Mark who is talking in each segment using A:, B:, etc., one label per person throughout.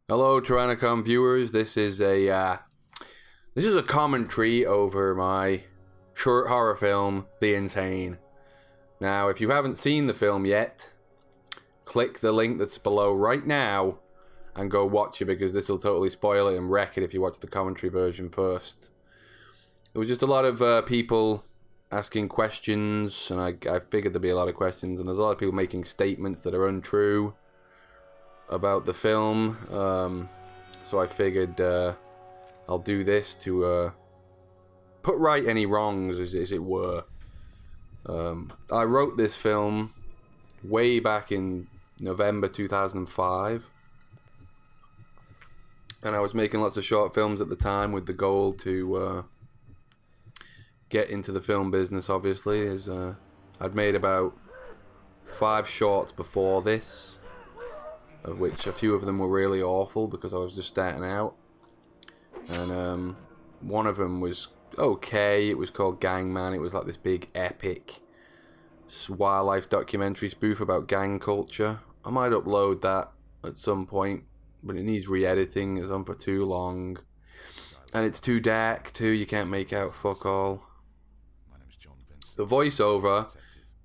A: Hello, Tyrannicon viewers. This is a commentary over my short horror film, The Insane. Now, if you haven't seen the film yet, click the link that's below right now and go watch it, because this will totally spoil it and wreck it if you watch the commentary version first. It was just a lot of people asking questions, and I figured there'd be a lot of questions, and there's a lot of people making statements that are untrue about the film, so I figured I'll do this to put right any wrongs, as it were. I wrote this film way back in November 2005, and I was making lots of short films at the time with the goal to get into the film business, obviously, as I'd made about 5 shorts before this, of which a few of them were really awful because I was just starting out, and one of them was okay. It was called Gangman. It was like this big epic wildlife documentary spoof about gang culture. I might upload that at some point, but it needs re-editing. It's on for too long, and it's too dark too. You can't make out fuck all. The voiceover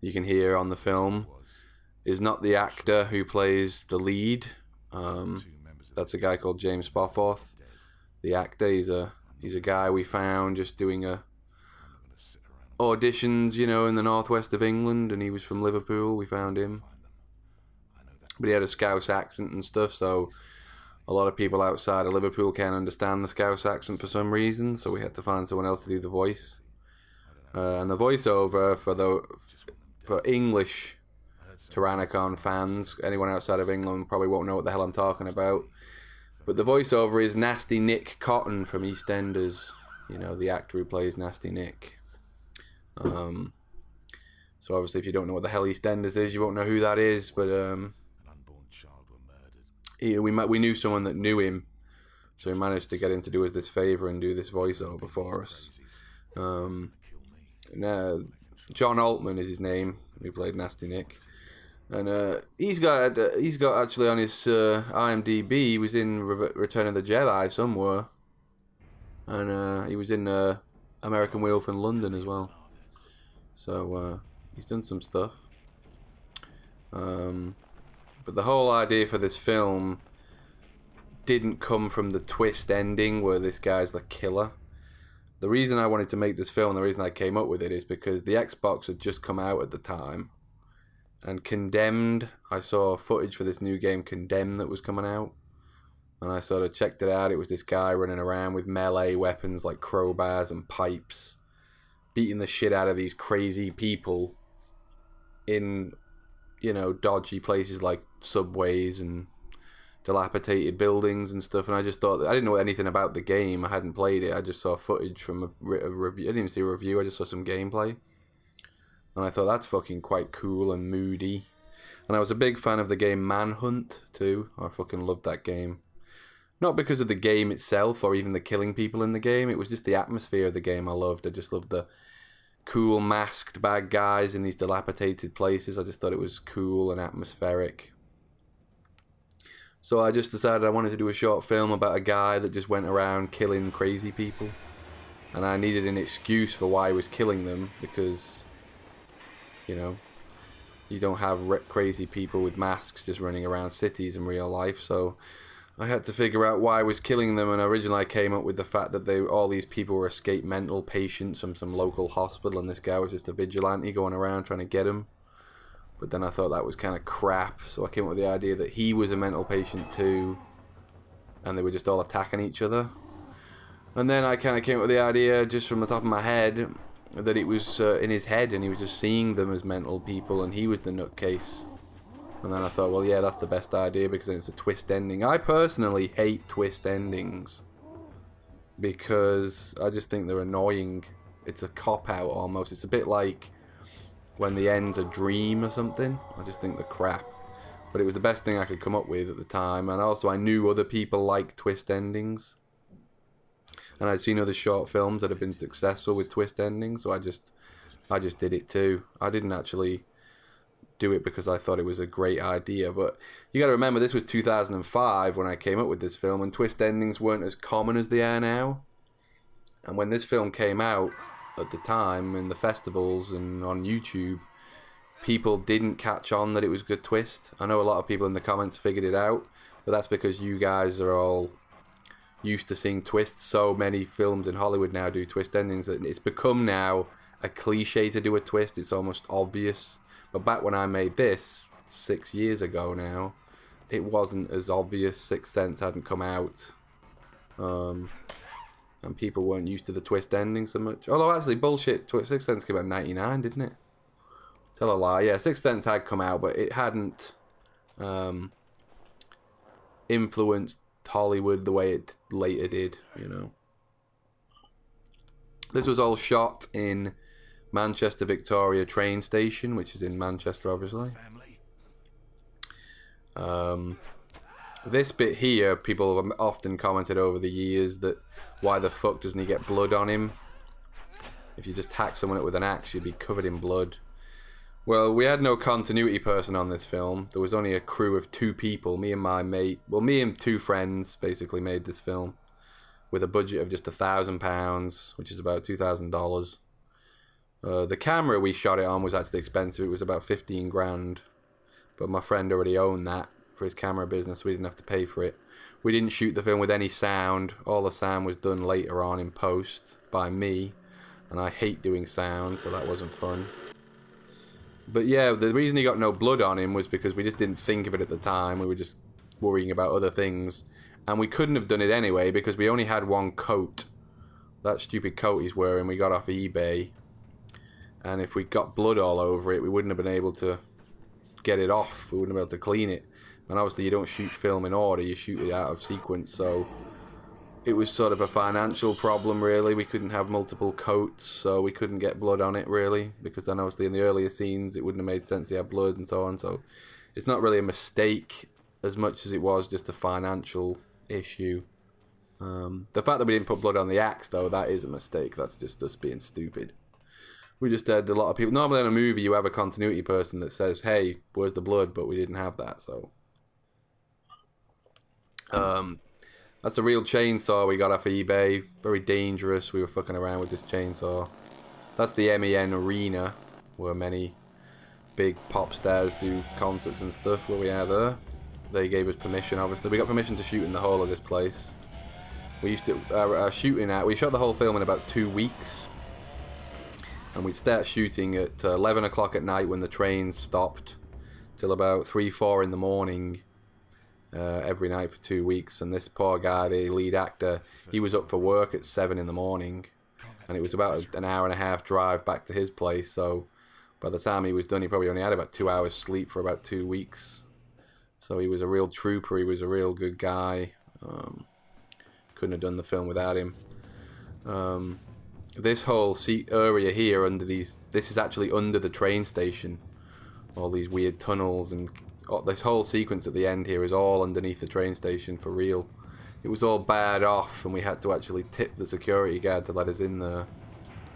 A: you can hear on the film is not the actor who plays the lead. That's a guy called James Spofford. The actor, he's a guy we found just doing auditions, you know, in the northwest of England, and he was from Liverpool. We found him, but he had a Scouse accent and stuff, so a lot of people outside of Liverpool can't understand the Scouse accent for some reason, so we had to find someone else to do the voice. And the voiceover for English Tyrannicon fans, anyone outside of England probably won't know what the hell I'm talking about, but the voiceover is Nasty Nick Cotton from EastEnders, you know, the actor who plays Nasty Nick. So obviously if you don't know what the hell EastEnders is, you won't know who that is, but we knew someone that knew him, so we managed to get him to do us this favour and do this voiceover for us. John Altman is his name, who played Nasty Nick. And he's got actually on his IMDB, he was in Return of the Jedi somewhere, and he was in American Werewolf in London as well. So he's done some stuff. But the whole idea for this film didn't come from the twist ending where this guy's the killer. The reason I wanted to make this film, the reason I came up with it, is because the Xbox had just come out at the time. And Condemned, I saw footage for this new game, Condemned, that was coming out. And I sort of checked it out. It was this guy running around with melee weapons like crowbars and pipes, beating the shit out of these crazy people in, you know, dodgy places like subways and dilapidated buildings and stuff. And I just thought, I didn't know anything about the game. I hadn't played it. I just saw footage from a review. I didn't even see a review. I just saw some gameplay. And I thought, that's fucking quite cool and moody. And I was a big fan of the game Manhunt too. I fucking loved that game. Not because of the game itself or even the killing people in the game. It was just the atmosphere of the game I loved. I just loved the cool masked bad guys in these dilapidated places. I just thought it was cool and atmospheric. So I just decided I wanted to do a short film about a guy that just went around killing crazy people. And I needed an excuse for why he was killing them, because, you know, you don't have crazy people with masks just running around cities in real life. So I had to figure out why I was killing them, and originally I came up with the fact that all these people were escaped mental patients from some local hospital, and this guy was just a vigilante going around trying to get them. But then I thought that was kind of crap, so I came up with the idea that he was a mental patient too, and they were just all attacking each other. And then I kind of came up with the idea, just from the top of my head, that it was in his head, and he was just seeing them as mental people, and he was the nutcase. And then I thought, well, yeah, that's the best idea, because then it's a twist ending. I personally hate twist endings, because I just think they're annoying. It's a cop-out almost. It's a bit like when the end's a dream or something. I just think they're crap. But it was the best thing I could come up with at the time, and also I knew other people like twist endings. And I'd seen other short films that have been successful with twist endings, so I just did it too. I didn't actually do it because I thought it was a great idea. But you got to remember, this was 2005 when I came up with this film, and twist endings weren't as common as they are now. And when this film came out at the time in the festivals and on YouTube, people didn't catch on that it was a good twist. I know a lot of people in the comments figured it out, but that's because you guys are all used to seeing twists. So many films in Hollywood now do twist endings that it's become now a cliche to do a twist. It's almost obvious. But back when I made this 6 years ago now, it wasn't as obvious. Sixth Sense hadn't come out, and people weren't used to the twist ending so much. Although actually, bullshit, Sixth Sense came out in '99, didn't it? Tell a lie. Yeah, Sixth Sense had come out, but it hadn't influenced Hollywood the way it later did, you know. This was all shot in Manchester Victoria train station, which is in Manchester, obviously. This bit here, people have often commented over the years that why the fuck doesn't he get blood on him? If you just hack someone up with an axe, you'd be covered in blood. Well, we had no continuity person on this film. There was only a crew of 2 people. Me and my mate, well, me and 2 friends basically made this film with a budget of just £1,000, which is about $2,000. The camera we shot it on was actually expensive. It was about 15 grand, but my friend already owned that for his camera business, so we didn't have to pay for it. We didn't shoot the film with any sound. All the sound was done later on in post by me, and I hate doing sound, so that wasn't fun. But yeah, the reason he got no blood on him was because we just didn't think of it at the time. We were just worrying about other things, and we couldn't have done it anyway because we only had one coat. That stupid coat he's wearing we got off eBay, and if we got blood all over it, we wouldn't have been able to get it off. We wouldn't have been able to clean it. And obviously you don't shoot film in order, you shoot it out of sequence, so it was sort of a financial problem, really. We couldn't have multiple coats, so we couldn't get blood on it, really, because then obviously in the earlier scenes it wouldn't have made sense to have blood and so on. So it's not really a mistake as much as it was just a financial issue. The fact that we didn't put blood on the axe, though, that is a mistake. That's just us being stupid. We just had a lot of people. Normally in a movie you have a continuity person that says, hey, where's the blood? But we didn't have that, so that's a real chainsaw we got off of eBay. Very dangerous. We were fucking around with this chainsaw. That's the MEN Arena, where many big pop stars do concerts and stuff, where we are there. They gave us permission, obviously. We got permission to shoot in the whole of this place. We used to we shot the whole film in about 2 weeks. And we'd start shooting at 11 o'clock at night when the trains stopped, till about 3, 4 in the morning. Every night for 2 weeks, and this poor guy, the lead actor, he was up for work at 7 in the morning, and it was about an hour and a half drive back to his place, so by the time he was done he probably only had about 2 hours sleep for about 2 weeks. So he was a real trooper, he was a real good guy. Couldn't have done the film without him. This whole area here under this is actually under the train station. All these weird tunnels and this whole sequence at the end here is all underneath the train station for real. It was all barred off, and we had to actually tip the security guard to let us in there.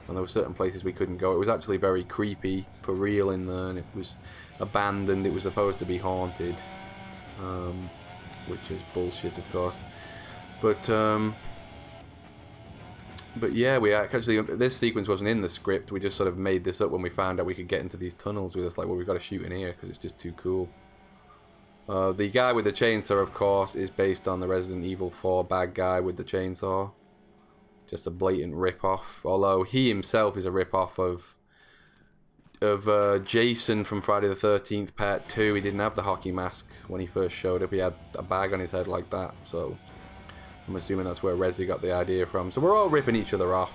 A: And there were certain places we couldn't go. It was actually very creepy for real in there, and it was abandoned. It was supposed to be haunted, which is bullshit, of course. But yeah, we actually, this sequence wasn't in the script. We just sort of made this up when we found out we could get into these tunnels. We were just like, well, we've got to shoot in here because it's just too cool. The guy with the chainsaw, of course, is based on the Resident Evil 4 bad guy with the chainsaw. Just a blatant rip-off. Although he himself is a rip-off of Jason from Friday the 13th Part 2. He didn't have the hockey mask when he first showed up. He had a bag on his head like that. So I'm assuming that's where Resi got the idea from. So we're all ripping each other off.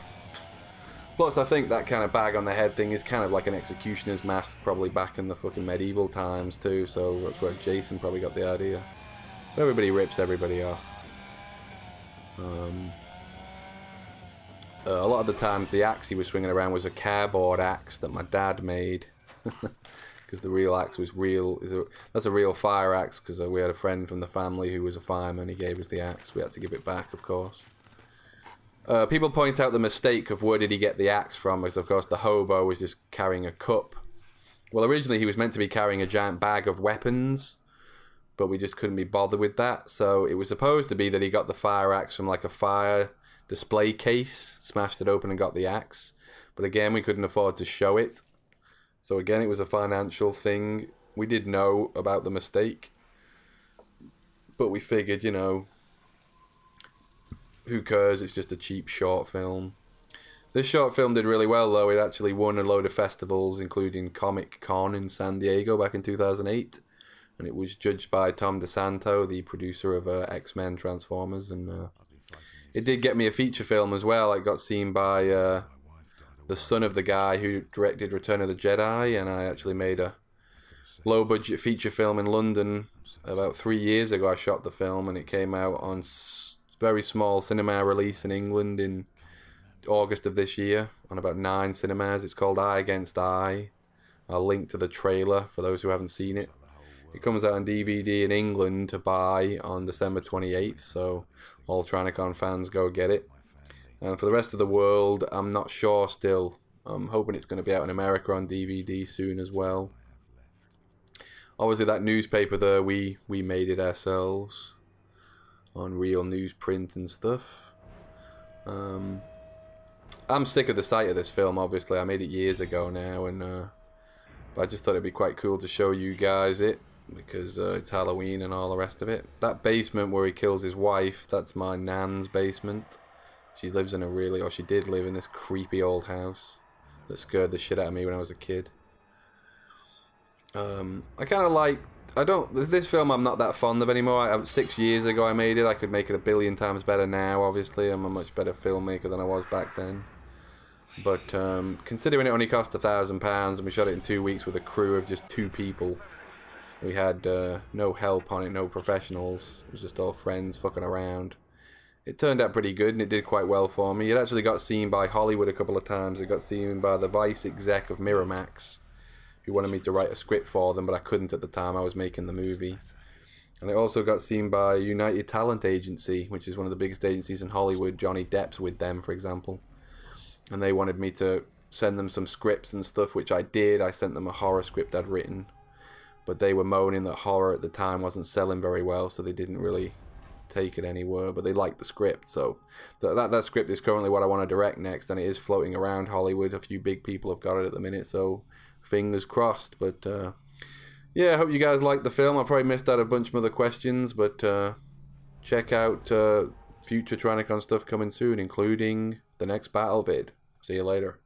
A: Plus, I think that kind of bag on the head thing is kind of like an executioner's mask, probably back in the fucking medieval times too, so that's where Jason probably got the idea. So everybody rips everybody off. A lot of the times the axe he was swinging around was a cardboard axe that my dad made. Because the real axe was real. That's a real fire axe, because we had a friend from the family who was a fireman. He gave us the axe. We had to give it back, of course. People point out the mistake of where did he get the axe from, because of course the hobo was just carrying a cup Well, originally he was meant to be carrying a giant bag of weapons, but we just couldn't be bothered with that. So it was supposed to be that he got the fire axe from like a fire display case, smashed it open and got the axe. But again, we couldn't afford to show it. So again, it was a financial thing. We did know about the mistake, but we figured, you know, who cares? It's just a cheap short film. This short film did really well, though. It actually won a load of festivals, including Comic Con in San Diego back in 2008. And it was judged by Tom DeSanto, the producer of X-Men Transformers. And it did get me a feature film as well. It got seen by the son of the guy who directed Return of the Jedi. And I actually made a low-budget feature film in London about 3 years ago. I shot the film, and it came out on very small cinema release in England in August of this year on about 9 cinemas. It's called Eye Against Eye. I'll link to the trailer for those who haven't seen it. It comes out on DVD in England to buy on December 28th, so all Tyrannicon fans go get it. And for the rest of the world, I'm not sure still. I'm hoping it's going to be out in America on DVD soon as well. Obviously that newspaper there, we made it ourselves on real newsprint and stuff. I'm sick of the sight of this film, obviously. I made it years ago now, and but I just thought it'd be quite cool to show you guys it, because it's Halloween and all the rest of it. That basement where he kills his wife, that's my nan's basement. She lives in a really, or she did live in this creepy old house that scared the shit out of me when I was a kid. I kind of like, this film I'm not that fond of anymore. 6 years ago I made it. I could make it 1 billion times better now, obviously. I'm a much better filmmaker than I was back then. But considering it only cost £1,000 and we shot it in 2 weeks with a crew of just 2 people, we had no help on it, no professionals. It was just all friends fucking around. It turned out pretty good, and it did quite well for me. It actually got seen by Hollywood a couple of times. It got seen by the vice exec of Miramax, who wanted me to write a script for them, but I couldn't at the time. I was making the movie. And it also got seen by United Talent Agency, which is one of the biggest agencies in Hollywood. Johnny Depp's with them, for example. And they wanted me to send them some scripts and stuff, which I did. I sent them a horror script I'd written. But they were moaning that horror at the time wasn't selling very well, so they didn't really take it anywhere. But they liked the script, so that script is currently what I want to direct next, and it is floating around Hollywood. A few big people have got it at the minute, so fingers crossed. But yeah, I hope you guys liked the film. I probably missed out a bunch of other questions, but check out future Tyrannicon stuff coming soon, including the next battle vid. See you later.